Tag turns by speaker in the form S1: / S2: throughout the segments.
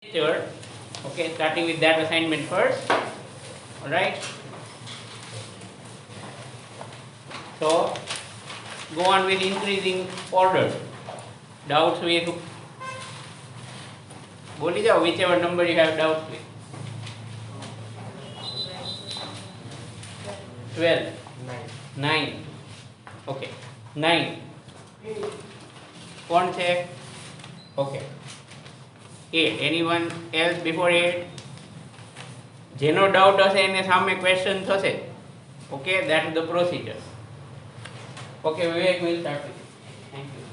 S1: Sure. Okay, starting with that assignment first. Alright. So go on with increasing order. Doubts with बोली जाओ whichever number you have doubts with. 12. 9. Okay. 9. कौन છે? Okay. 8. Anyone else before 8? જેનો doubt હશે એને સામે question થશે. Okay, that is the procedure. Okay, Vivek will start with it. Thank you.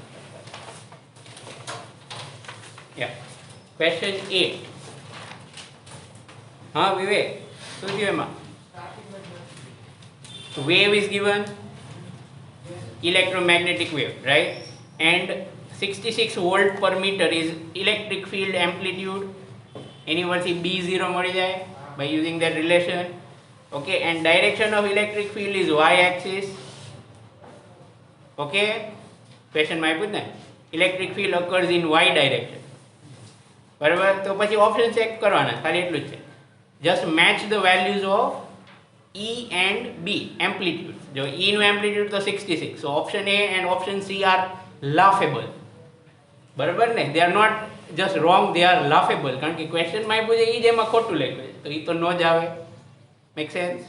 S1: Yeah. Question 8. हाँ विवेक શું થયું એમાં? Wave is given, electromagnetic wave, right? And 66 volt per meter is electric field amplitude. Anywhere B0 મળી જાય by using that relation. Okay, and direction of electric field is y axis. Okay, question માં આપ્યું ને electric field occurs in y direction. બરાબર, તો પછી option check કરવાના, ખાલી એટલું જ છે. just match the values of E and B amplitude. જો E નું amplitude તો 66, so option A and option C are laughable. બરાબર ને, they are not just wrong, they are laughable. કારણ કે ક્વેશ્ચન માં પૂછે એ જ એમાં ખોટું લખ્યું છે, તો એ તો ન જ આવે. Make sense?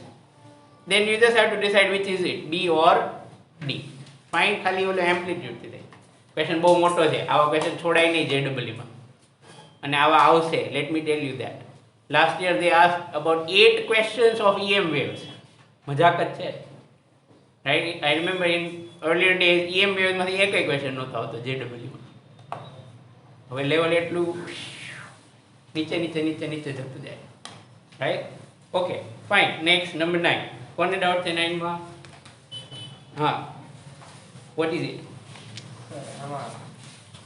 S1: Then you just have to decide which is it, B or D. Fine, ખાલી ઓલો amplitude થી થાય. ક્વેશ્ચન બહુ મોટો છે, આવા ક્વેશ્ચન છોડાય નહીં JEE માં, અને આવા આવશે. Let me tell you that. Last year they asked about 8 questions of EM waves. મજાક જ છે, right? I remember in earlier days EM waves માંથી એકય ક્વેશ્ચન નહોતો આવતો JEE માં. હવે લેવલ એટલું નીચે નીચે નીચે નીચે જતું જાય, right? Okay fine. Next number 9. કોને ડાઉટ છે 9 માં? હા, what is it?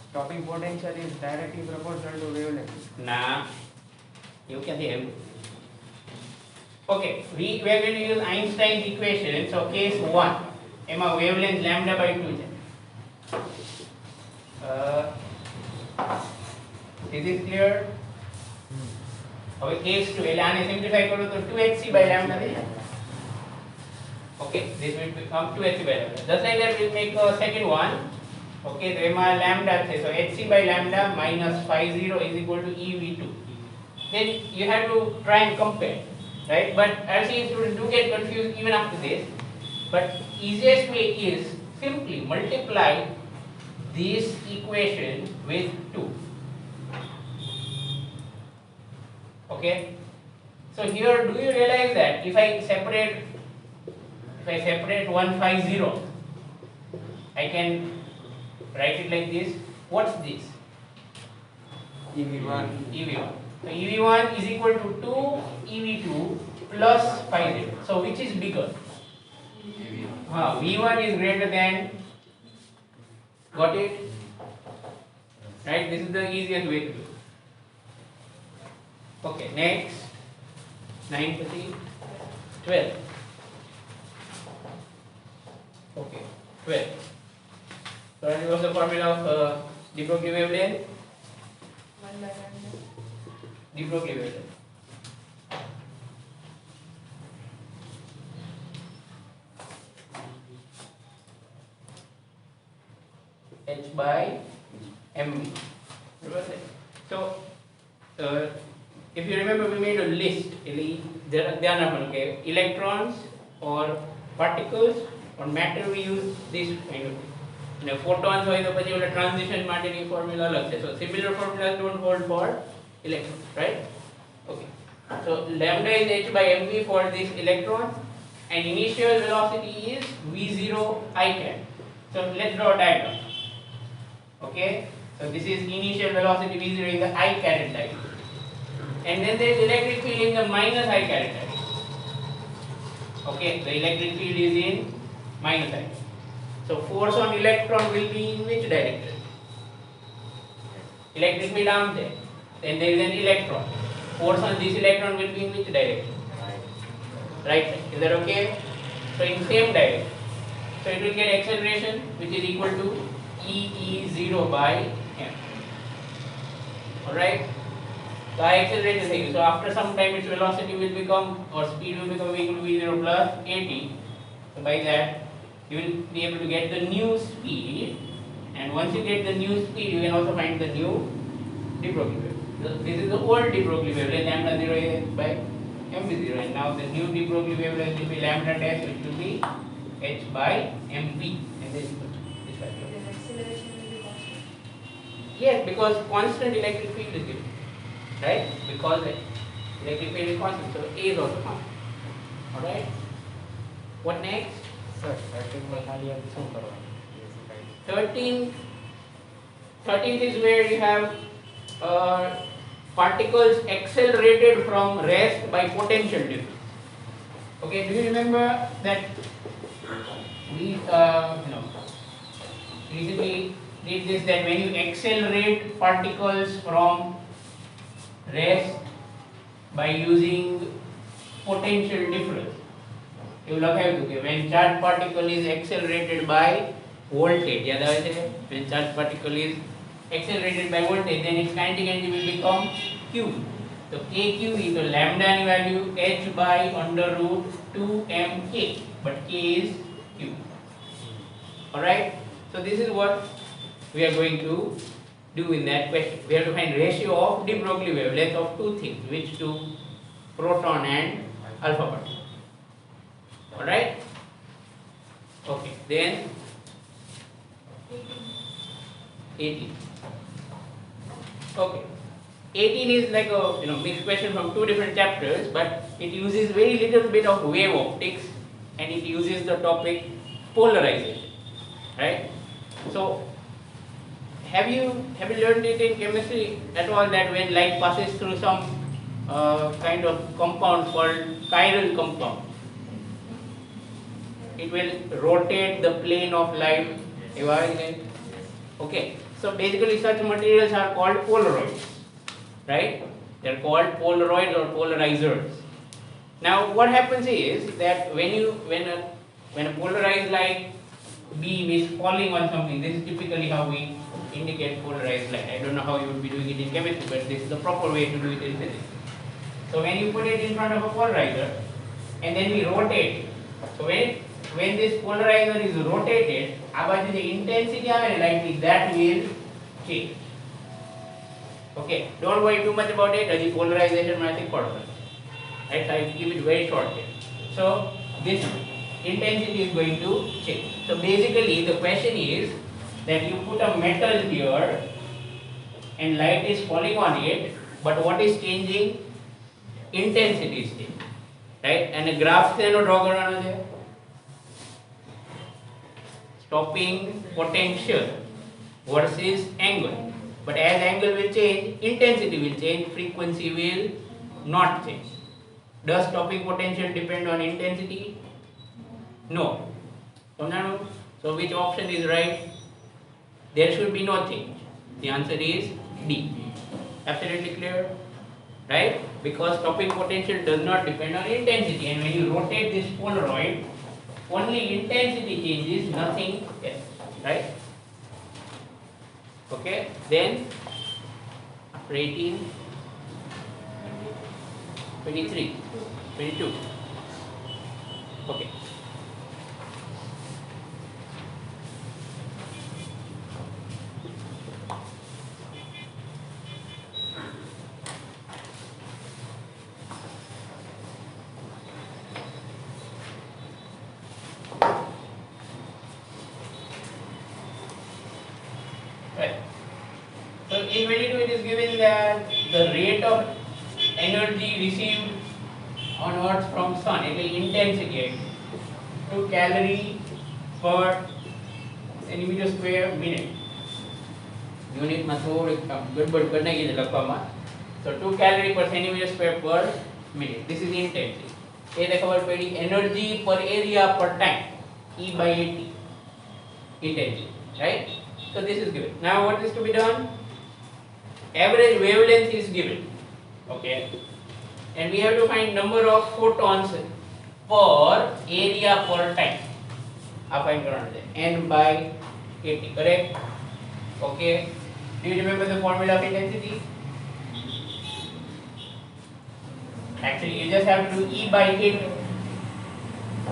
S2: Stopping potential is directly proportional to wavelength.
S1: ના, એવું ક્યાંથી આવ્યું? Okay, we are going to use Einstein's equation. So case 1 એમાં wavelength lambda by 2 છે. Is it clear? હવે case 2 એટલે આને સિમ્પ્લિફાઈ કરો તો 2hc by lambda થઈ જાય. Okay, this will become 2hc by lambda. Just like that we'll make a second one. Okay, તો એમાં lambda છે, so hc by lambda minus phi 0 is equal to ev2. Then you have to try and compare, right? But as you students do get confused even after this, but easiest way is simply multiply this equation with 2. Okay, so here do you realize that if I separate 150, I can write it like this. What's this?
S2: EV1.
S1: EV1. So EV1 is equal to 2 EV2 plus 50. So which is bigger? V1 is greater than. Got it? Right? This is the easiest way to do. Okay, next 9 પછી 12. Okay, 12. So what was the formula of de Broglie wavelength?
S3: 1 by lambda.
S1: De Broglie wavelength. H by mv. So if you remember, we made a list. There are okay, electrons or particles or matter, we use this kind of thing. And photons હોય તો પછી ઓલા transition માટેની formula અલગ છે. So similar formulas don't hold for electrons, right? Okay. So lambda is h by mv for this electron, and initial velocity is v0 I cap. So let's draw a diagram. Okay. So this is initial velocity v0 in the I caret line. And then there is electric field in the minus I caret line. Okay, the electric field is in minus I. So force on electron will be in which direction? Electric field arm there. Then there is an electron. Force on this electron will be in which direction? Right side. Is that okay? So in same direction. So it will get acceleration which is equal to EE0 by m. Alright? So I accelerate the thing. So after some time its velocity will become, or speed will become equal to v0 plus at. So by that you will be able to get the new speed, and once you get the new speed you can also find the new de Broglie wave. So this is the old de Broglie wavelength lambda 0 is by mv0, and now the new de Broglie wavelength will be lambda dash, which will be h by mv, and this factor.
S3: Then acceleration will be constant.
S1: Yes, because constant electric field is given, right? Because the electric field is constant, so A is also constant. Alright? What next?
S2: Sir 13 માં ખાલી આપણે શું કરવાનું?
S1: 13th is where you have particles accelerated from rest by potential difference. Okay, do you remember that we recently did this, that when you accelerate particles from rest by using potential difference, you will have to when charged particle is accelerated by voltage, when charged particle is accelerated by voltage, then its kinetic energy will become q. So kq equal lambda value h by under root 2mk, but k is q. Alright, so this is what we are going to do in that question. We have to find ratio of de Broglie wavelength of two things, which two? Proton and alpha particle. Alright? Okay, then 18. Okay. 18 is like a mixed question from two different chapters, but it uses very little bit of wave optics, and it uses the topic polarization. Right? So have you learned it in chemistry at all, that when light passes through some kind of compound called chiral compound, it will rotate the plane of light? Okay, so basically such materials are called polaroids, right? They are called polaroids or polarizers. Now what happens is that when a polarized light beam is falling on something, this is typically how we indicate polarized light. I don't know how you would be doing it in chemistry, but this is the proper way to do it in physics. So when you put it in front of a polarizer and then we rotate, so when this polarizer is rotated, the intensity of light that will change. Okay, don't worry too much about it. The polarization might be important. Right, so I give it very short here. So this intensity is going to change. So basically the question is that you put a metal here and light is falling on it, but what is changing? Intensity is changing. Right? And a graph draw karano hai. Stopping potential versus angle. But as angle will change, intensity will change, frequency will not change. Does stopping potential depend on intensity? No. So which option is right? There should be no change. The answer is D. Absolutely clear? Right? Because stopping potential does not depend on intensity, and when you rotate this polaroid, only intensity changes, nothing else. Right? Okay, then after 18, 23, 22. Okay. Right. So in 22 it is given that the rate of energy received on Earth from Sun, intensity, 2 calorie per centimeter square minute. Unit માં થોડી ગડબડ કરી નાખી છે લખવામાં. So 2 calorie per centimeter square per minute. This is the intensity. એ ખબર પડી energy per area per time, E by AT, intensity, right? So this is given. Now what is to be done? Average wavelength is given. Okay. And we have to find number of photons per area per time. Find N by 80, correct? Okay. Do you remember the formula of intensity? Actually, you just have to do E by it,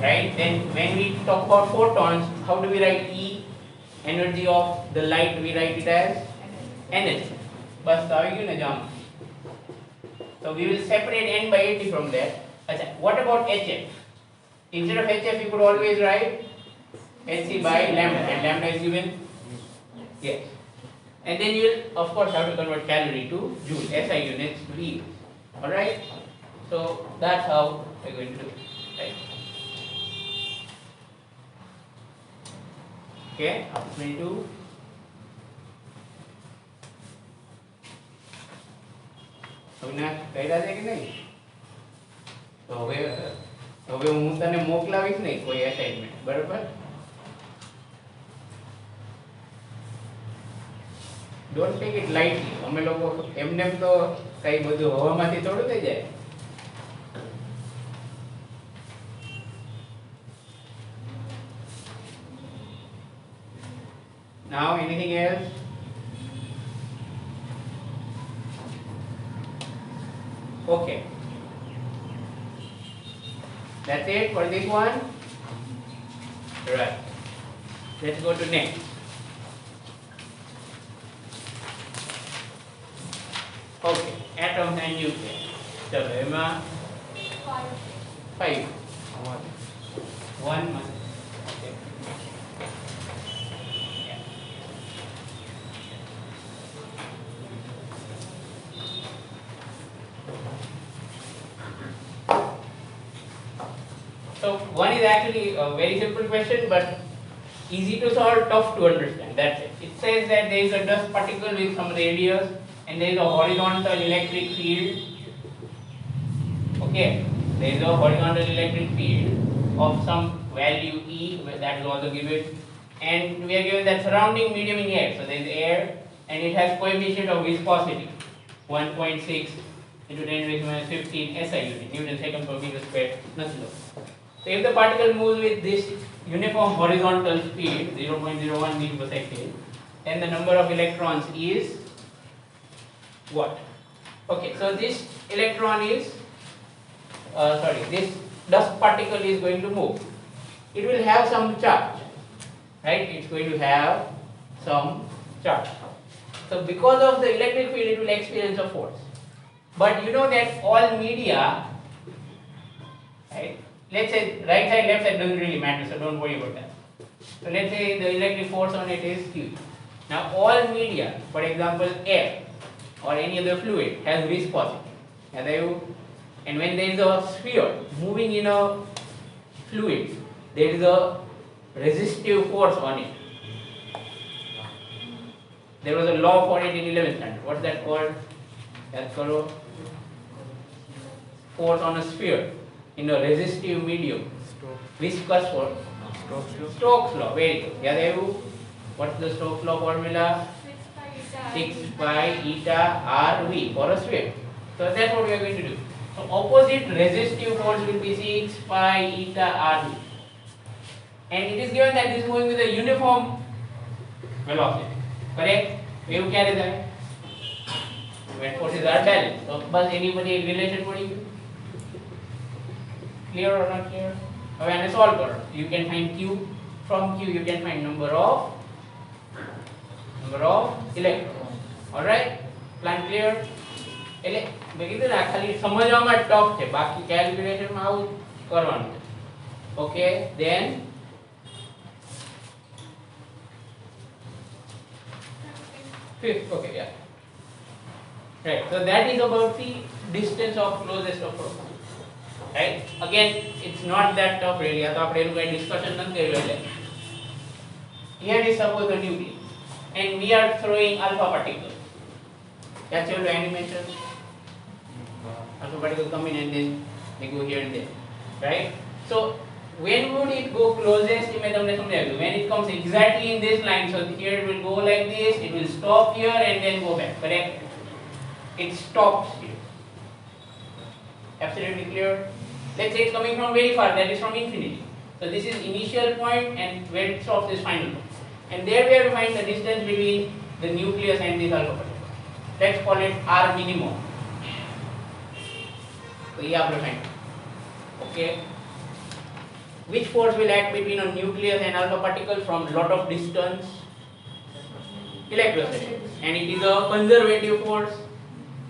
S1: right? Then when we talk about photons, how do we write E? Energy of the light, we write it as energy. બસ તો આવી ગયું ને જામ. So we will separate n by 80 from that. Achha, what about HF? Instead of HF, you could always write Hc by lambda, and lambda is given. Yes. And then you will, of course, have to convert calorie to joule, SI units to E. Alright? So that's how we're going to do it. Right? Okay, up 22. Avinash કર્યા છે કે નહીં? તો હવે હું તને મોકલાવીશ નહીં કોઈ અસાઇનમેન્ટ, બરાબર? Don't take it lightly. અમે લોકો એમને તો કઈ બધું હવામાંથી થોડું થઈ જાય. Now anything else? Okay. That's it for this one. Right. Let's go to next. Okay. Atoms and nuclei. So, Emma, 5. 1 month. Okay. Yeah. So one is actually a very simple question, but easy to solve, tough to understand. That's it. It says that there is a dust particle with some radius, and there is a horizontal electric field. Okay, there is a horizontal electric field of some value E, that is also given, and we are given that surrounding medium in air. So there is air, and it has coefficient of viscosity 1.6 into 10 raised to minus 15 SI unit, Newton second per meter square, nothing else. So if the particle moves with this uniform horizontal speed 0.01 meter per second, then the number of electrons is what? Okay, so this electron is this dust particle is going to move. It will have some charge, right? It's going to have some charge. So because of the electric field, it will experience a force. But you know that all media, right? Let's say right side, left side doesn't really matter, so don't worry about that. So let's say the electric force on it is Q. Now all media, for example air or any other fluid, has viscosity. And when there is a sphere moving in a fluid, there is a resistive force on it. There was a law for it in 11th standard. What's that called? That's called force on a sphere in a resistive medium. Viscous force. Stokes law. Very good. Yadavu. What's the Stokes law formula? 6 pi eta r v for a sphere. So that's what we are going to do. So opposite resistive force will be 6 pi eta r v. And it is given that this is moving with a uniform velocity. Correct? Wave carry that. When forces are balanced. So bus anybody relation putting you? Clear or not clear? Now when I solve for, you can find Q. From Q you can find number of electrons. Alright? Plan clear? એટલે મેં કીધું ને ખાલી સમજવામાં tough છે, બાકી કેલ્ક્યુલેશનમાં આવું કરવાનું છે. Okay, then fifth. Okay, yeah. Right. So that is about the distance of closest of protons. Right? Again, it's not that tough really. तो આપણે એનું કઈ discussion નથી કર્યું એટલે. Here is suppose a nucleus, and we are throwing alpha particles. That's your animation. Alpha particles come in and then they go here and there. Right? So when would it go closest? When it comes exactly in this line, so here it will go like this, it will stop here and then go back. Correct? It stops here. Absolutely clear? Let's say it's coming from very far, that is from infinity. So this is initial point and where it stops is final point. And there we have to find the distance between the nucleus and this alpha particle. Let's call it R minimum. So તો એ આપણે find okay which force will act between a nucleus and alpha particle from lot of distance electrostatic and it is a conservative force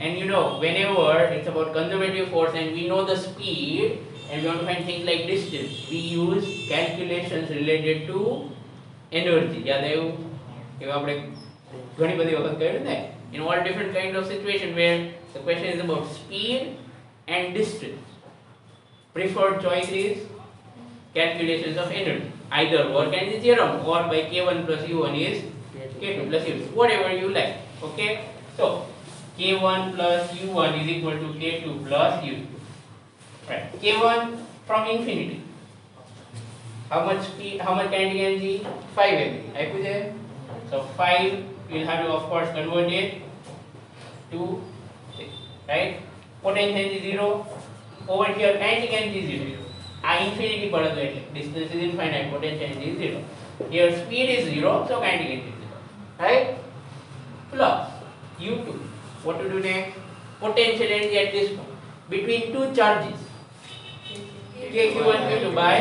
S1: and you know whenever it's about conservative force and we know the speed and we want to find things like distance we use calculations related to energy યાદ આવ્યું એવા આપણે ઘણી બધી વખત કહ્યું ને in all different kind of situation where the question is about speed and distance preferred choice is calculations of energy either work and theorem or by k1 plus u1 is k2 plus u2 whatever you like okay so k1 plus u1 is equal to k2 plus u2 right k1 from infinity how much speed how much kinetic energy 5 mv આપ્યું છે so 5 you'll have to of course convert it to 6 right potential energy 0 over here kinetic energy is 0 આ infinity પર હતું એટલે distance is infinite potential energy is 0 here speed is 0 so kinetic energy is 0 right plus u2 what to do next potential energy at this point between two charges kq1 q2 by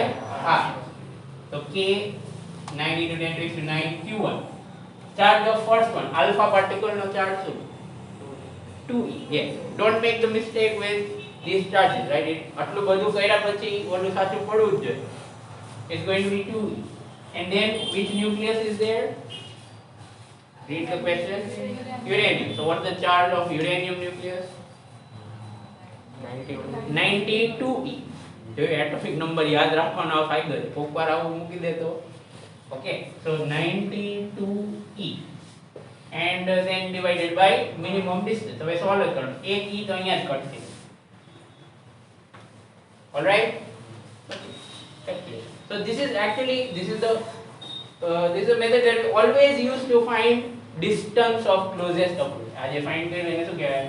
S1: r so k 9 into 10 raised to 9 q1 charge of first one alpha particle no charge so 2e yes don't make the mistake with these charges right આટલું બધું કર્યા પછી ઓલું સાચું પડવું જ જોઈએ it's going to be 2e and then which nucleus is there read the question uranium so what's the charge of uranium nucleus 92e જો એટોમિક નંબર યાદ રાખવાનો આ ફાયદો છે કોકવાર આવું મૂકી દે તો okay so 92e and then divided by minimum distance હવે સોલ્વ કરો એક e તો અહીંયા જ કટશે all right so this is the this is a method that we always use to find distance of closest approach આજે find કર્યું એને શું કહેવાય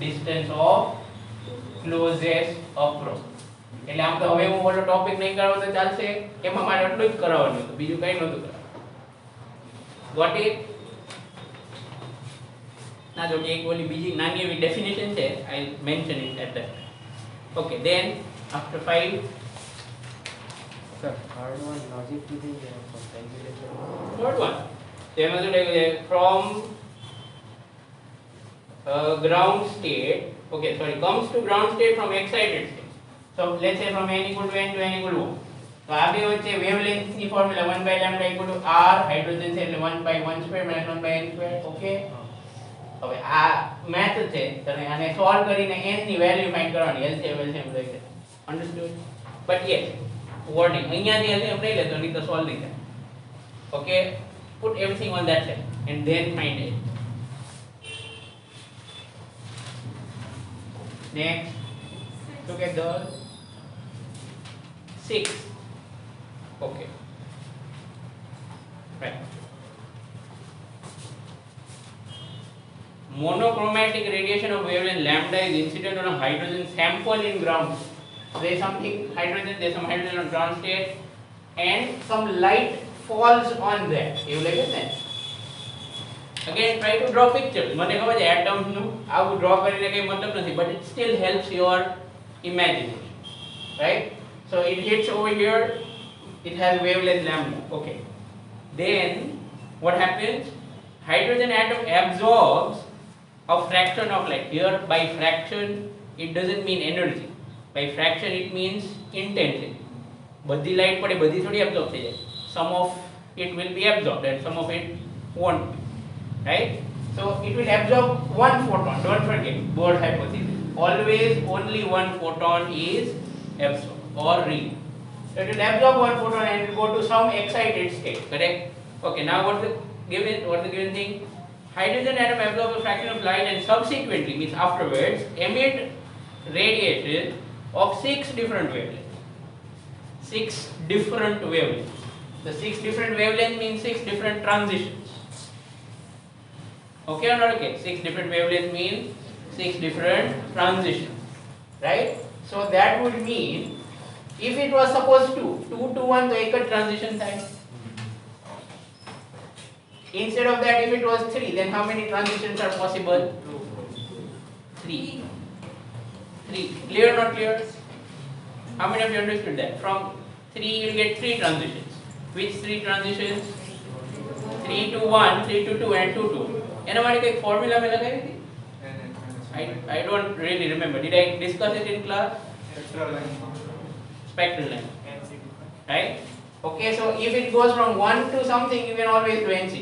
S1: distance of closest approach એટલે આમ તો હવે હું ઓલો ટોપિક નહીં કરાવો તો ચાલશે એમાં મારે એટલું જ કરાવવાનું હતું બીજું કંઈ નહોતું કરાવવાનું ગોટ ઇટ ના જો કે એક ઓલી બીજી નાની એવી ડેફિનેશન છે I mention it at that okay then after 5
S2: sir third one logic to the calculation
S1: third one તેમાં શું લખ્યું છે from ground state okay sorry comes to ground state from excited state so let's say from n equal to n to n equal to 1 તો આ બે વચ્ચે wavelength ની formula 1 by lambda equal to r hydrogen છે એટલે 1 by 1 square minus 1 by n square okay હવે આ math છે તમે આને સોલ્વ કરીને n ની વેલ્યુ ફાઇન્ડ કરવાની LCM LCM લઈ લે understood but yes wording અહીંયાથી LCM લઈ લેતો નહીં તો સોલ્વ નહીં થાય okay put everything on that side and then find it next look at the 6 okay right monochromatic radiation of wavelength lambda is incident on a hydrogen sample in ground there is something hydrogen there is some hydrogen on ground state and some light falls on that એવું લાગે ને again try to draw pictures મને ખબર છે atoms નું આવું draw કરીને કઈ મતલબ નથી but it still helps your imagination right so it hits over here it has wavelength lambda okay then what happens hydrogen atom absorbs a fraction of light here by fraction it doesn't mean energy by fraction it means intensity બધી light પડે બધી થોડી absorb થઈ જાય some of it will be absorbed and some of it won't be right so it will absorb one photon don't forget Bohr hypothesis always only one photon is absorbed or real so it will absorb one photon and it will go to some excited state correct okay now what's the given thing hydrogen atom absorbs a fraction of light and subsequently means afterwards emit radiation of 6 different wavelengths 6 different wavelengths the 6 different wavelengths means 6 different transitions okay or not okay 6 different wavelengths mean 6 different transitions right so that would mean if it was supposed to 2 to 1 तो एक transition થાય instead of that if it was 3 then how many transitions are possible 3 3 Clear or not clear? How many of you understood that? From 3 you'll get 3 transitions. Which 3 transitions? 3 to 1, 3 to 2 and 2 to 2. એના માટે કઈ formula મે લગાવી હતી? I don't really remember. Did I discuss it in class? Spectral line. Right? Okay, so if it goes from 1 to something, you can always do NC.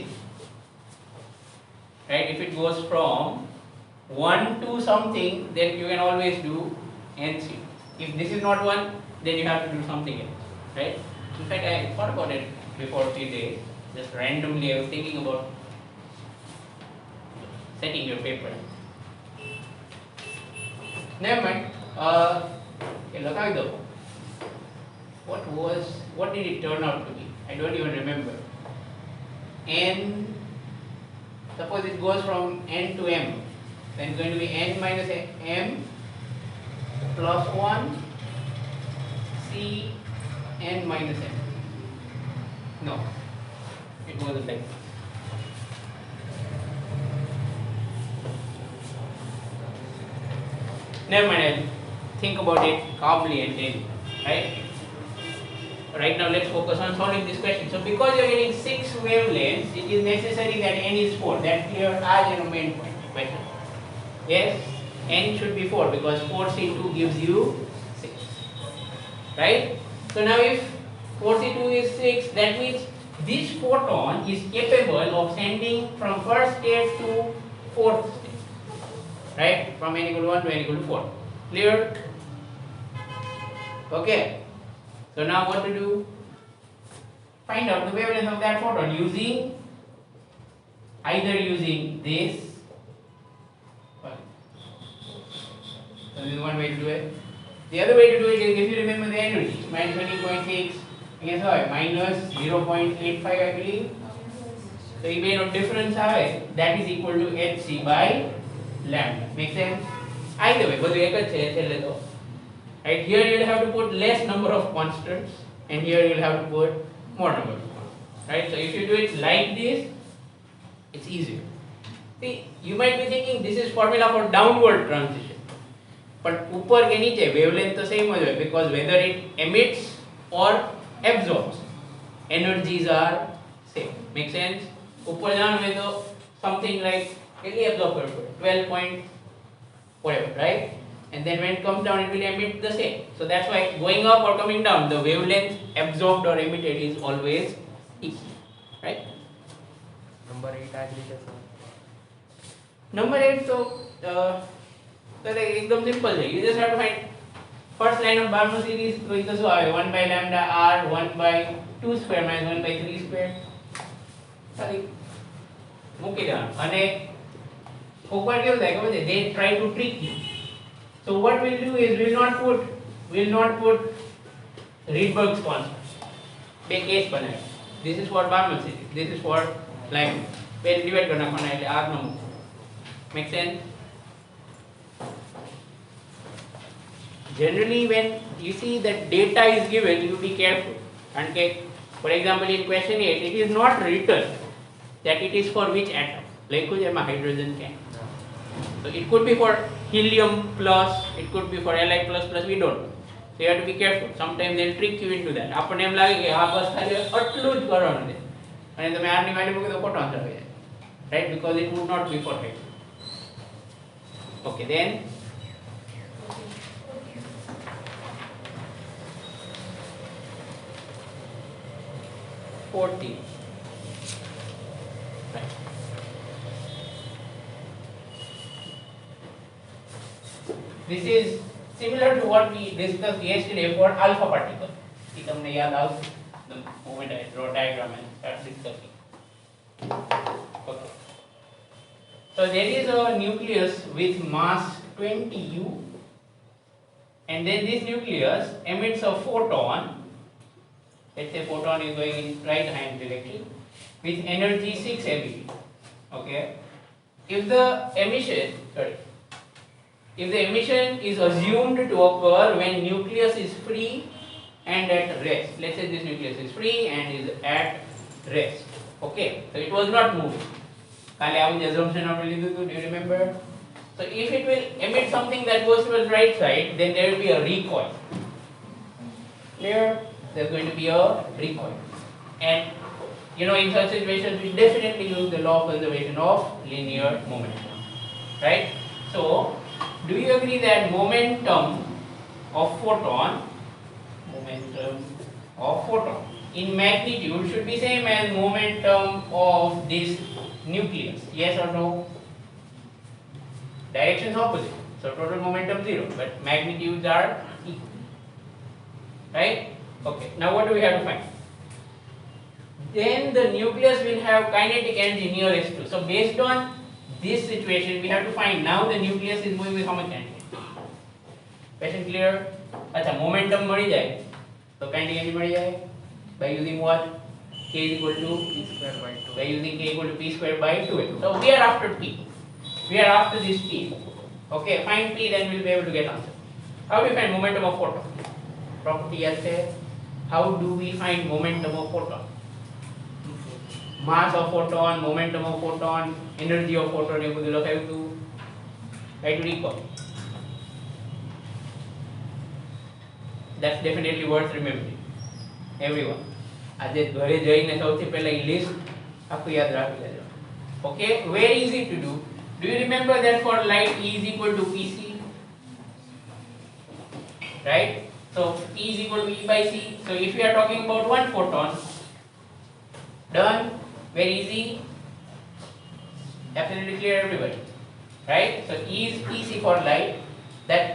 S1: Right? If it goes from 1 to something, then you can always do NC. If this is not 1, then you have to do something else. Right? In fact, I thought about it before 3 days. Just randomly, I was thinking about setting your paper. Never mind. Okay, look at it. What did it turn out to be? I don't even remember. N, suppose it goes from N to M, then it's going to be N minus M plus 1 C N minus M. No, it wasn't like that. Never mind, I'll think about it calmly and tell you, right? Right now, let's focus on solving this question. So, because you're getting 6 wavelengths, it is necessary that N is 4. That clear as a main point question. Yes, N should be 4 because 4C2 gives you 6. Right? So, now if 4C2 is 6, that means this photon is capable of sending from first state to fourth state. Right? From N equal to 1 to N equal to 4. Clear? Okay. So now what to do? Find out the wavelength of that photon using this. So this is one way to do it. The other way to do it is, if you remember the energy, minus 20.6 against what? Minus 0.85 I believe. So you may know difference that is equal to hc by lambda. Make sense? Either way, બધું એક જ છે છેલ્લે તો. Right, here you will have to put less number of constants and here you will have to put more number of constants. Right, so if you do it like this, it's easier. See, you might be thinking this is formula for downward transition, but upar ke niche wavelength to same ho jaye, because whether it emits or absorbs, energies are same. Make sense? Upar janu hai to something like any absorber 12 point whatever, right? And then when it comes down, it will emit the same. So that's why going up or coming down, the wavelength absorbed or emitted is always equal, right?
S2: Number 8 आज लीजिए sir.
S1: Number 8, so एकदम simple है. You just have to find first line of Barlow series. तो इतना सो आए 1 by lambda r 1 by 2 square minus 1 by 3 square. सारी मुक्की जान. अने ऊपर क्या होता है कि they try to trick you. So what we'll do is we'll not put Rydberg's constant. બે કેસ બનાવે. This is for Barlow series. This is for line. બે ડિવાઇડ કરી નાખવાના એટલે r નો મૂકો. Make sense? Generally, when you see that data is given, you be careful. And for example, in question 8, it is not written that it is for which atom. Like hydrogen can. So it could be for helium plus, it could be for Li plus plus, we don't know. So you have to be careful. Sometimes they'll trick you into that. આપણને એમ લાગે કે આ બસ ખાલી આટલું જ કરવાનું છે અને તમે r ની વેલ્યુ મૂકો તો ફોટોન્સ આવી જાય. Right? Because it would not be for hydrogen. Okay, then 40. Right. This is similar to what we discussed yesterday for alpha particle. See, તમને યાદ આવશે the moment I draw diagram and start discussing. Okay. So there is a nucleus with mass 20U, and then this nucleus emits a photon. Let's say photon is going in right hand direction with energy 6 MeV. Okay. If the emission is assumed to occur when nucleus is free and at rest. Let's say this nucleus is free and is at rest. Okay. So it was not moving. કાલે આવું જ assumption આપણે લીધું હતું. Do you remember? So if it will emit something that goes towards right side, then there will be a recoil. Clear? There's going to be a recoil. And in such situations, we definitely use the law of conservation of linear momentum. Right? So, do you agree that momentum of photon in magnitude should be same as momentum of this nucleus? Yes or no? Directions opposite, so total momentum 0, but magnitudes are equal. Right? Okay, now what do we have to find? Then the nucleus will have kinetic energy nearest to. So based on this situation, we have to find now the nucleus is moving with how much energy? Question clear? अच्छा, momentum मरी जाए, तो kinetic energy मरी जाए by using what? K is equal to
S2: P square by 2.
S1: by using K equal to P square by 2. So we are after P. We are after this P. Okay, find P, then we'll be able to get answer. How do we find momentum of photon? Property yes है. How do we find momentum of photon? Mass of photon, momentum of photon, energy of photon, ये બધું લખાયું હતું. Try to recall. That's definitely worth remembering. Everyone. આજે ઘરે જઈને સૌથી પહેલા એ લિસ્ટ આખું યાદ રાખી લેજો. Okay, very easy to do. Do you remember that for light E is equal to Pc? Right? So E is equal to E by C. So if we are talking about one photon, done, very easy, absolutely clear everybody. Right? So E is Pc for light, that,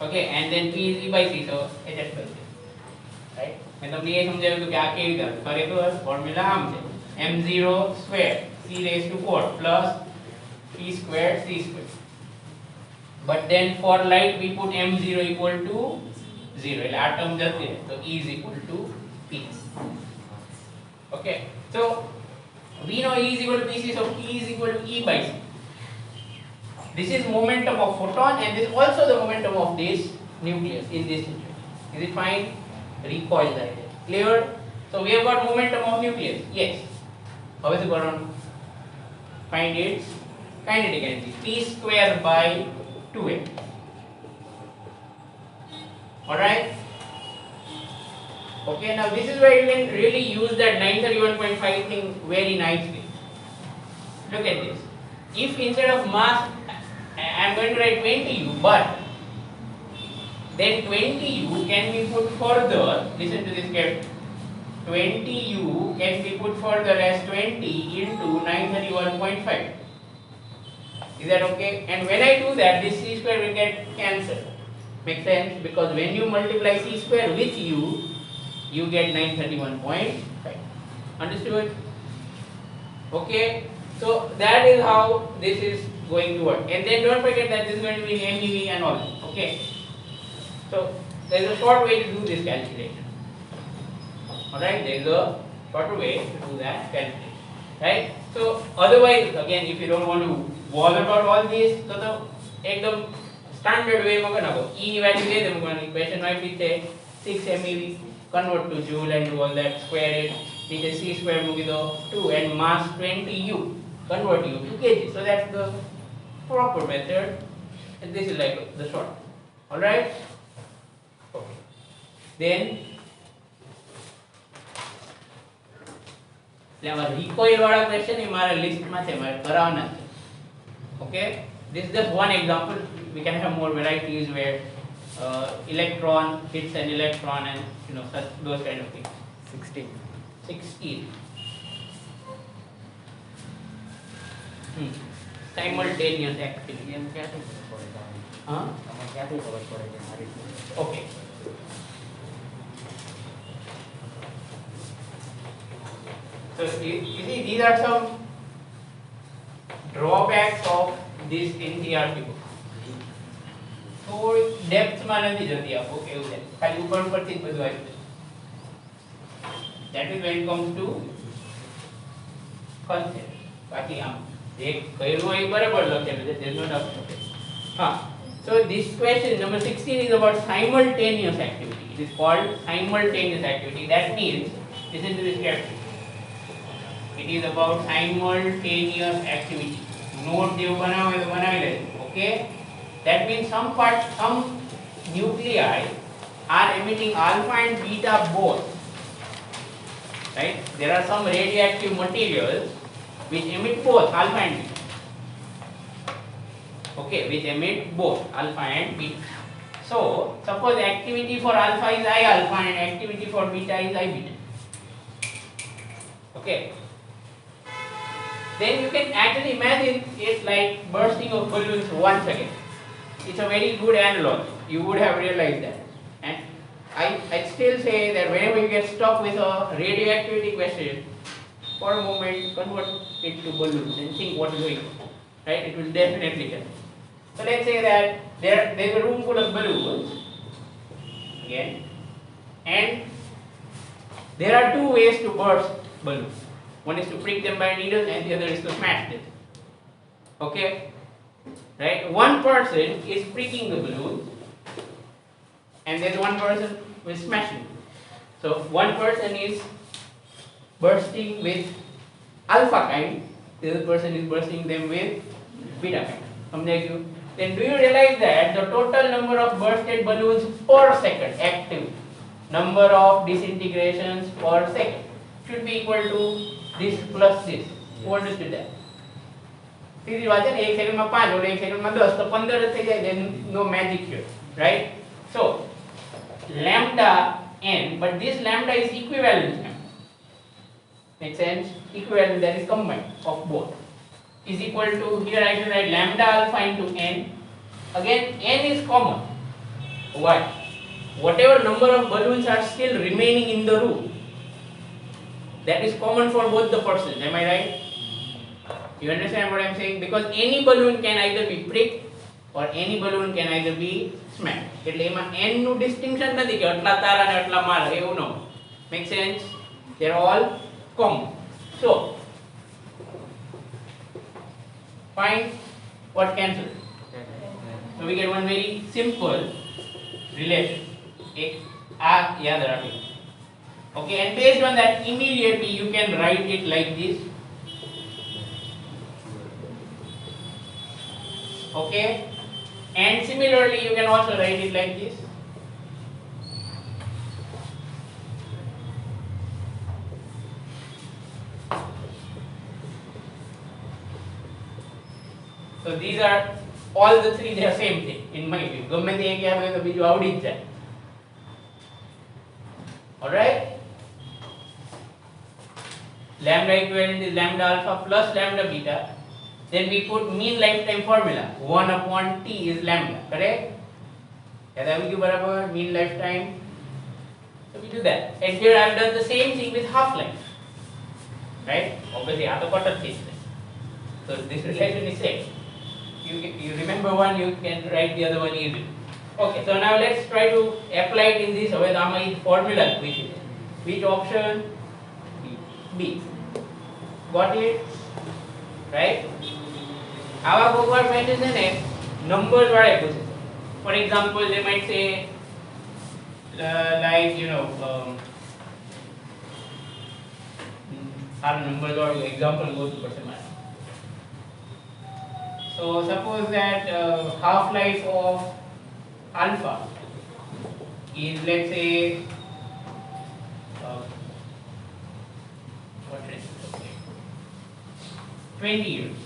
S1: okay, and then P is E by C, so Hs by C. Right? मैं તમને ये समझाऊँ तो क्या केवी का खरेखर formula આમ છે m0 square c raised to 4 plus p squared c squared. But then for light we put m0 equal to 0. એટલે આ ટર્મ જતી રહે, so E is equal to P. Okay, so we know E is equal to Pc, so P is equal to E by C. This is momentum of photon and this is also the momentum of this nucleus in this situation. Is it fine? Recoil that is. Clear? So we have got momentum of nucleus. Yes. How is it going on? Find its kinetic energy. P square by 2m. Alright? Okay, now this is where you can really use that 931.5 thing very nicely. Look at this. If instead of mass, I am going to write 20u, but then 20u can be put further, listen to this carefully. 20u can be put further as 20 into 931.5. Is that okay? And when I do that, this c square will get cancelled. Make sense? Because when you multiply c square with u, you get 931.5. Understood? Okay? So that is how this is going to work. And then don't forget that this is going to be in MeV and all. Okay? So there is a short way to do this calculation. Alright? There is a shorter way to do that calculation. Right? So otherwise, again, if you don't want to bother about all this, so the एकदम standard way में करना हो. E value दे दे मुझे equation में भी थे 6 MeV, convert to joule and do all that, square it. नीचे c square मुझे दो 2 and mass 20u, convert u to kg. So that's the proper method. And this is like the short. Alright? Okay. Then એટલે recoil વાળા question એ મારા લિસ્ટમાં છે, મારે કરાવવાના છે. Okay, this is just one example. We can have more varieties where electron hits an electron and such those kind of things. 16 simultaneous activity.
S2: એમ ક્યાંથી ખબર પડે છે?
S1: Huh?
S2: આમાં ક્યાંથી ખબર પડે છે આ રીતનું?
S1: Okay. So you see, these are some drawbacks of this NCERT book. થોડી ડેપ્થમાં નથી જતી આ book, એવું છે ખાલી ઉપર ઉપરથી જ બધું આવ્યું છે. That is when it comes to concept. બાકી આમ જે કર્યું હોય એ બરાબર લખેલું છે, there's no doubt about it. હા. So this question number 16 is about simultaneous activity. It is called simultaneous activity. That means, listen to this carefully. It is about simultaneous activity. Note જેવું બનાવે તો બનાવી લેજો. Okay, that means some nuclei are emitting alpha and beta both. Right? There are some radioactive materials which emit both alpha and beta. Okay, which emit both alpha and beta. So, suppose activity for alpha is I alpha and activity for beta is I beta. Okay. Then you can actually imagine it like bursting of balloons once again. It's a very good analog. You would have realized that. And I still say that whenever you get stuck with a radioactivity question, for a moment convert it to balloons and think what is going on. Right? It will definitely help. So let's say that there is a room full of balloons. Again. And there are two ways to burst balloons. One is to prick them by a needle and the other is to smash them. Okay? Right? One person is pricking the balloon and there's one person who is smashing. So one person is bursting with alpha kind, the other person is bursting them with beta kind. Then do you realize that the total number of bursted balloons per second, active number of disintegrations per second, should be equal to this plus this. Who understood that? सीधी बात है ना, एक second में 5 और एक second में 10 तो 15 થઈ જાય. Then no magic here, right? So lambda n, but this lambda is equivalent. Makes sense? Equivalent, that is combined of both, is equal to, here I should write lambda alpha into n. Again n is common. Why? Whatever number of balloons are still remaining in the room, that is common for both the persons. Am I right? You understand what I am saying? Because any balloon can either be pricked or any balloon can either be smacked. એટલે એમાં n નું distinction નથી કે આટલા તારા ને આટલા મારા, એવું ન. Make sense? They are all common. So find what cancels. So we get one very simple relation. एक आ याद રાખો. Okay, and based on that immediately you can write it like this. Okay, and similarly you can also write it like this. So these are all the three, they are same thing in my view. ગમે તે એક આવે તો બીજું આવડી જ જાય. All right, lambda equivalent is lambda alpha plus lambda beta. Then we put mean lifetime formula, 1 upon t is lambda, correct? Yaad avi gyu barabar, mean lifetime. So we do that. And here I have done the same thing with half life, right? Obviously aa to quarter thing. So this relation is same. You remember one, you can write the other one easily. Okay, so now let's try to apply it in this. હવે આમાં ઈ formula which option? B. Got it? Right? આવા કોકવાર method છે ને numbers વાળા પૂછે. For example, they might say like આ number વાળું example ગોતું પડશે મારે. So suppose that half life of alpha is, let's say, what is it? Okay, 20 years,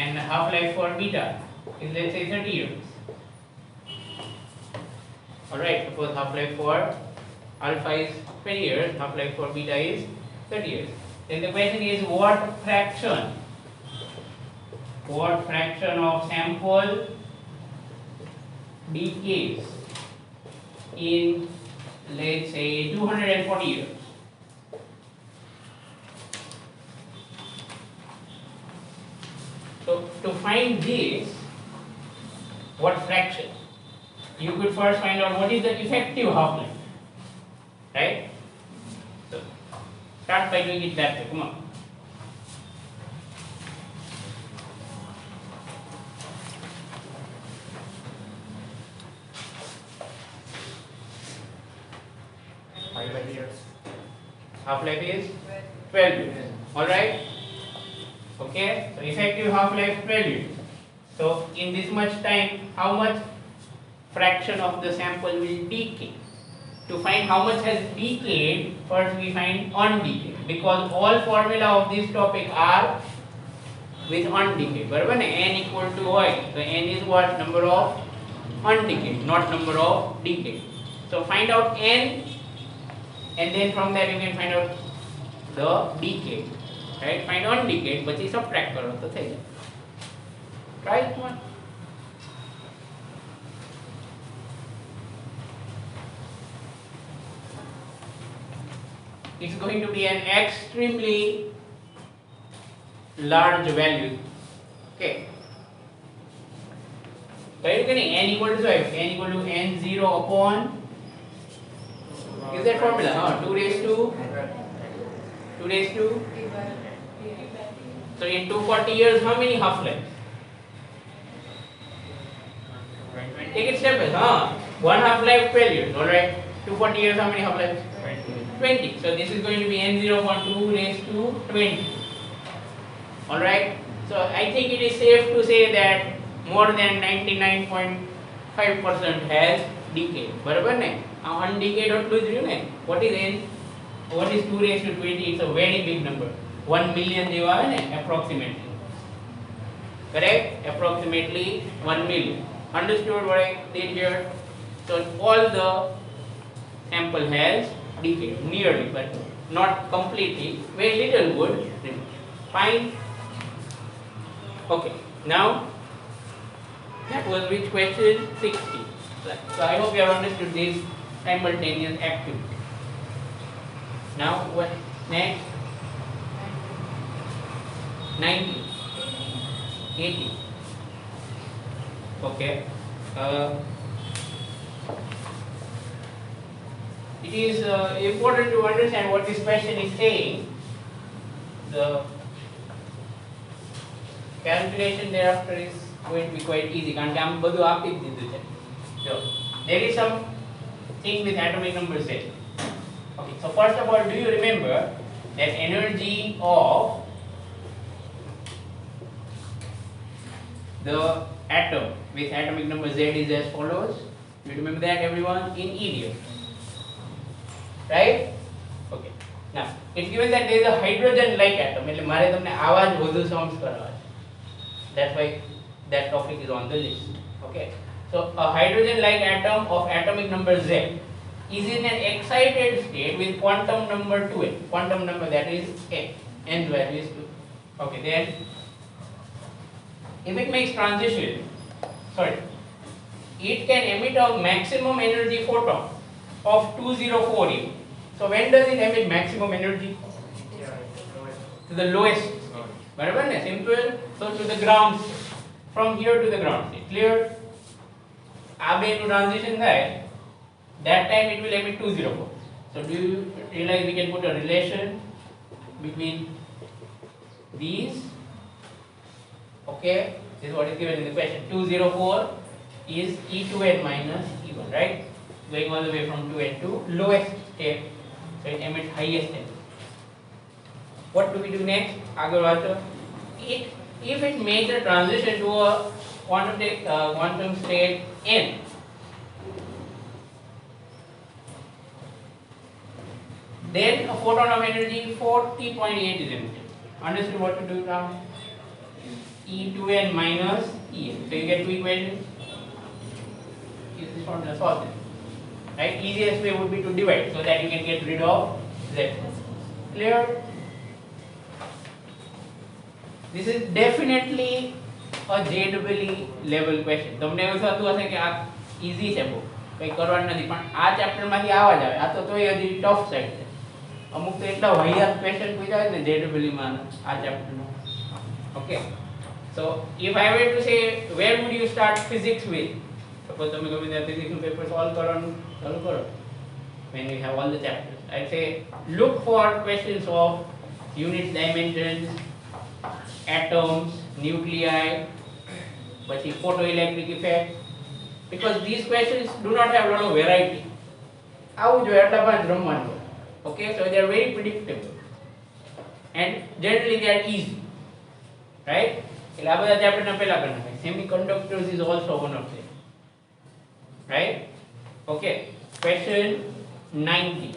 S1: and half life for beta is, let's say, 30 years. All right, suppose half life for alpha is 20 years, half life for beta is 30 years. Then the question is, what fraction of sample decays in, let's say, 240 years? So to find this, what fraction, you could first find out what is the effective half-life, right? So start by doing it that way. Come on. Half-life is 12 years. All right. Okay. So effective half-life 12 years. So in this much time, how much fraction of the sample will decay? To find how much has decayed, first we find undecayed, because all formula of this topic are with undecayed. बराबर ना? N equal to Y. So N is what? Number of undecayed, not number of decayed. So find out N, and then from there you can find out the decayed. Right? Find undecayed, પછી subtract કરો તો થઈ જાય. Try it one. It's going to be an extremely large value. Okay. કહ્યું કે નહીં, n equal to શું આવ્યું? n equal to n0 upon, is that formula? 2 raised to, so in 240 years how many half lives? Take it step by one half life 12 years. All right, 240 years how many half lives? 20. So this is going to be n0 upon 2 raised to 20. All right, so I think it is safe to say that more than 99.5% has decayed. બરાબર ને? આ undecayed એટલું જ રહ્યું ને. What is n? What is 2 raised to 20? It's a very big number. 1 million જેવા આવે ને, approximately. Correct? Approximately 1 million. Understood what I did here? So all the sample has decayed, nearly, but not completely. Very little would remain. Fine. Okay. Now that was which question? 60. So I hope you have understood this simultaneous activity. Now what next? 90, 80. Okay. It is important to understand what this question is saying. The calculation thereafter is going to be quite easy. કારણ કે આમ બધું આપી જ દીધું છે. So there is some thing with atomic number Z. Okay. So first of all, do you remember that energy of the atom with atomic number Z is as follows? You remember that, everyone? In helium. Right? Okay. Now, it's given that there is a hydrogen-like atom. એટલે મારે તમને આવા જ વધુ sums કરાવવા છે. That's why that topic is on the list. Okay. So a hydrogen-like atom of atomic number Z is in an excited state with quantum number 2n. Quantum number, that is n. N value is 2. Okay. Then, if it makes transition, it can emit a maximum energy photon of 204 eV. So when does it emit maximum energy? To the lowest. बराबर ने? Simple. So to the ground state. From here to the ground state. Clear? આ બેનું transition થાય, that time it will emit 204. So do you realize we can put a relation between these? Okay. This is what is given in the question. 204 is E2n minus E1, right? Going all the way from 2n to lowest state, so it emits highest energy. What do we do next? If it makes a transition to a quantum state n, then a photon of energy 40.8 is emitted. Understood what to do now? E2n minus En. So you get two equations. Use this one to solve this. Right? Easiest way would be to divide so that you can get rid of Z. Clear? This is definitely a JEE level question. તમને એવું થતું હશે કે આ easy છે, બહુ કંઈ કરવાનું નથી, પણ આ ચેપ્ટરમાંથી આવા જ આવે. આ તો તોય હજી ટફ સાઈડ છે. અમુક તો એટલા વાહિયાત ક્વેશ્ચન પૂછ્યા હોય ને JEE માં આ ચેપ્ટરનો. Okay. So if I were to say where would you start physics with? Suppose તમે ગમે ત્યાં physics નું પેપર સોલ્વ કરવાનું ચાલુ કરો. When you have all the chapters, I'd say look for questions of units, dimensions, atoms, nuclei, પછી photoelectric effect, because these questions do not have a lot of variety. આવું જોઈએ એટલા પાંચ રમવાનું. Okay, so they are very predictable and generally they are easy, right? એટલે આ બધા ચેપ્ટરના પહેલા કરી નાખે. Semiconductors is also one of them. Right? Okay. Question 90.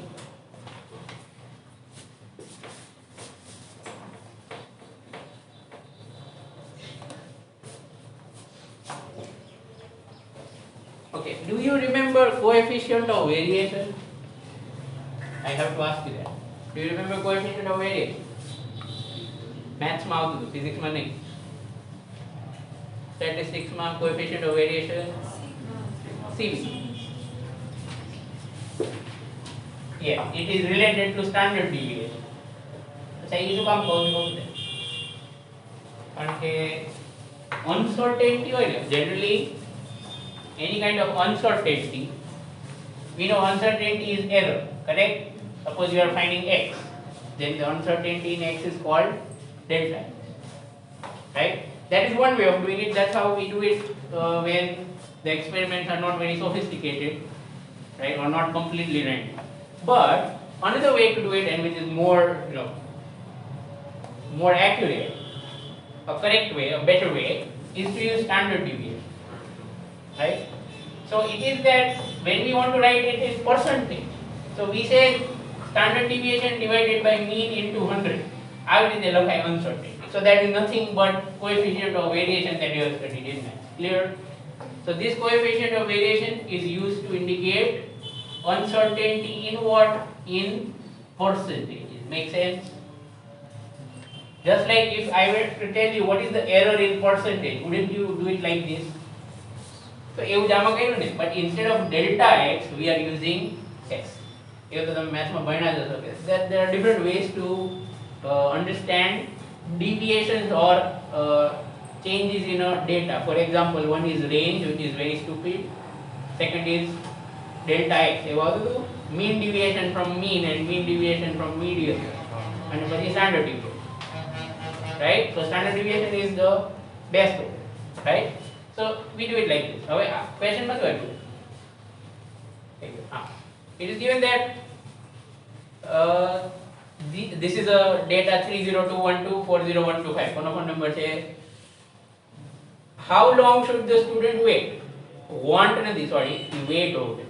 S1: Okay. Do you remember coefficient of variation? I have to ask you that. Do you remember coefficient of variation? Maths માં આવતું હતું, physics માં નહીં. Statistics માં coefficient of variation CV. Yeah, it is related to standard deviation. અચ્છા એ શું કામ કહું છું કારણ કે uncertainty હોય ને generally any kind of uncertainty, we know uncertainty is error, correct? Suppose you are finding x, then the uncertainty in x is called delta x, right? That is one way of doing it. That's how we do it when the experiments are not very sophisticated, right, or not completely random. But another way to do it, and which is more, more accurate, a correct way, a better way, is to use standard deviation, right? So it is that when we want to write it in percentage, so we say standard deviation divided by mean into 100. I will say like uncertainty. So that is nothing but coefficient of variation that you have studied in math. Clear? So this coefficient of variation is used to indicate uncertainty in what? In percentages. Make sense? Just like if I were to tell you what is the error in percentage, wouldn't you do it like this? So એવું જ આમાં કર્યું ને, but instead of delta x we are using x. એવું તો તમે મેથ્સમાં ભણ્યા જ હશો કે that there are different ways to understand deviations or changes in a data. For example, one is range, which is very stupid. Second is delta x. એવું આવતું હતું mean deviation from mean and mean deviation from median. અને પછી standard deviation. Right? So standard deviation is the best way. Right? So we do it like this. હવે question માં શું આવ્યું? It is given that this is a data 30212401125. કોનો phone number છે? How long should the student wait? Want નથી, sorry, wait over.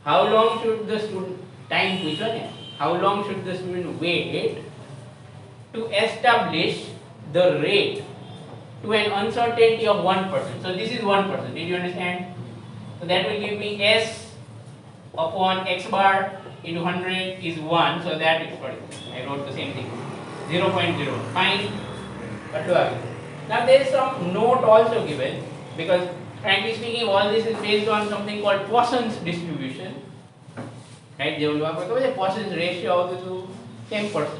S1: How long should the student time પૂછો ને? How long should the student wait to establish the rate to an uncertainty of 1%? So this is 1%. Did you understand? So that will give me s upon x bar into 100 is 1. So that is, sorry, I wrote the same thing. 0.0. Fine. Now there is some note also given, because frankly speaking all this is based on something called Poisson's distribution. Right? જેવું આપણે કહે છે Poisson's ratio આવતું હતું 10%.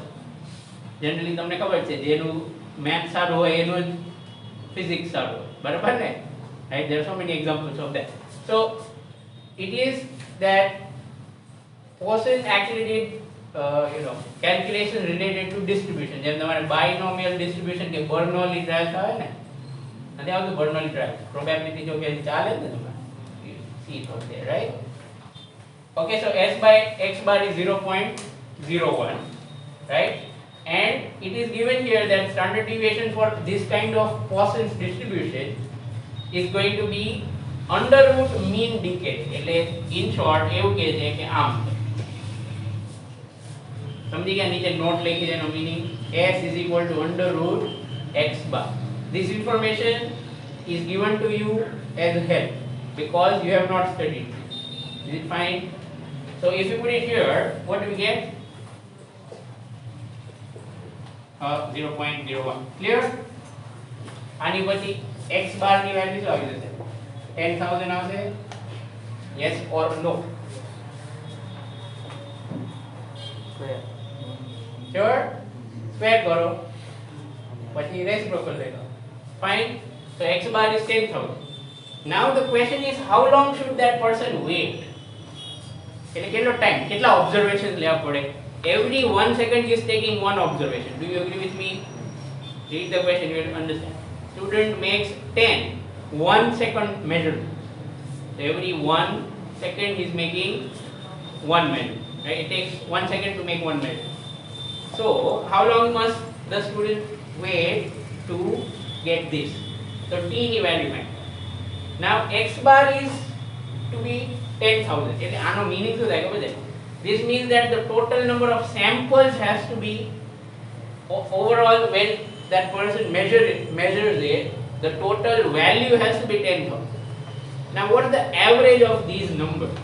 S1: Generally તમને ખબર છે જેનું math સારું હોય એનું physics સારું હોય. બરાબર ને? Right? There are so many examples of that. So it is that Poisson actually did calculation related to distribution. જેમ તમારે binomial distribution કે Bernoulli trials આવે ને, નથી આવતું Bernoulli trials, probability જો કે ચાલે ને તમારે, you see it out there, right? Okay, so s by x bar is 0.01, right? And it is given here that standard deviation for this kind of Poisson's distribution is going to be under root mean decay. એટલે in short એવું કહે છે કે આમ સમજી ગયા, નીચે not લખી છે એનો meaning s is equal to under root x bar. This information is given to you as help because you have not studied. Is it fine? So if you put it here, what do we get? 0.01. Clear? આની પછી x bar ની value શું આવી જશે? 10,000 આવશે? Yes or no?
S2: Square.
S1: Sure? Square કરો પછી reciprocal લઈ લો. Fine? So x bar is 10,000. Now the question is how long should that person wait? એટલે કેટલો ટાઈમ, કેટલા ઓબ્ઝર્વેશન લેવા પડે? Every 1 second he is taking one observation. Do you agree with me? Read the question, you will understand. Student makes 10 1 second measurement. So every 1 second he is making one measurement. Right? It takes 1 second to make one measurement. So how long must the student wait to get this? તો t ની value find કરો. Now x bar is to be 10,000. એટલે આનો meaning શું થાય ખબર છે? This means that the total number of samples has to be overall when that person measures it, the total value has to be 10,000. Now what is the average of these numbers?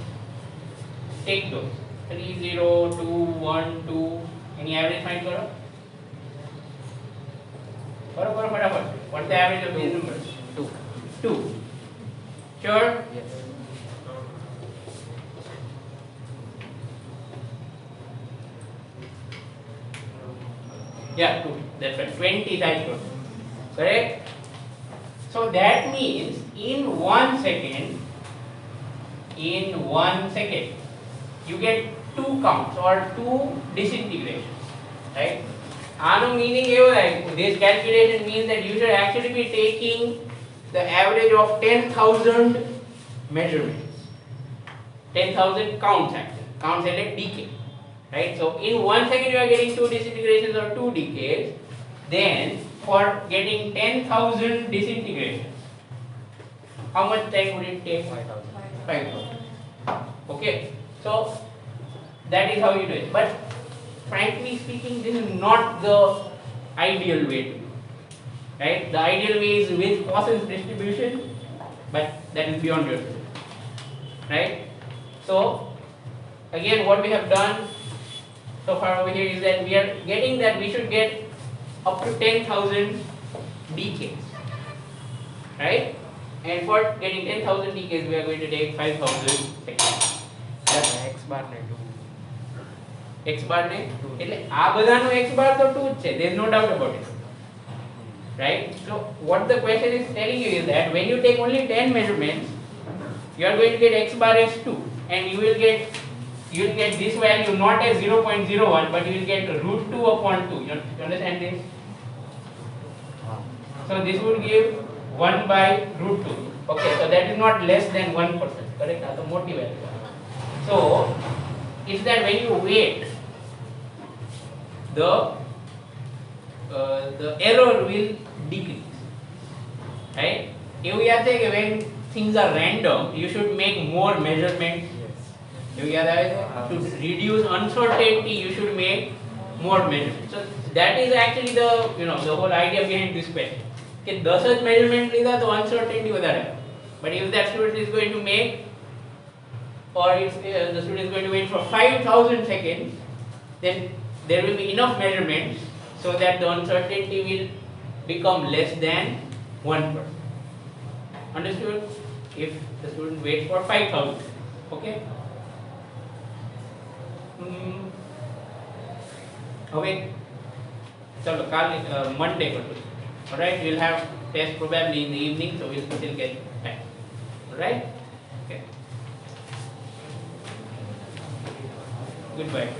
S1: Take those 3, 0, 2, 1, 2. Any average find karo? Karo fatafat. What is the average of these numbers?
S2: 2.
S1: 2. Sure?
S2: Yes.
S1: Yeah, 2. That's right. 20 times 2. Correct? So that means in 1 second, you get 2 counts or 2 disintegrations. Right? Ano meaning this calculation means that you should actually be taking the average of 10,000 measurements. 10,000 counts actually. Counts at a decay. Right? So in 1 second you are getting 2 disintegrations or 2 decays. Then for getting 10,000 disintegrations, how much time would it take?
S2: 5,000.
S1: 5,000. Okay. So that is how you do it. But frankly speaking, this is not the ideal way to do it. Right? The ideal way is with Poisson's distribution, but that is beyond your scope. Right? So again, what we have done so far over here is that we are getting that we should get up to 10,000 decays. Right? And for getting 10,000 decays, we are going to take 5,000 seconds.
S2: X bar ને 2.
S1: X bar ને એટલે આ બધાનો X bar તો 2 જ છે. there is no doubt about it. Right? So what the question is telling you is that when you take only 10 measurements, you are going to get X bar as 2, and you will get this value not as 0.01, but you will get root 2 upon 2. You understand this? So this would give 1 by root 2. Okay, so that is not less than 1%. Correct? That's a motive value. So it's that when you weight, the error will decrease. Right? You have to, when things are random, you should make more measurements. To reduce uncertainty, you should make more measurements. So that is actually the the whole idea behind this question. Okay, 10 measurement લીધા તો uncertainty વધારે. But if that student is going to make, or if the student is going to wait for 5,000 seconds, then there will be enough measurements so that the uncertainty will become less than 1%. Understood? If the student waits for 5,000. Okay? હવે ચલો કાલે Monday કરશું. Alright, we'll have test probably in the evening, so we'll still get time. Alright? Okay. Goodbye.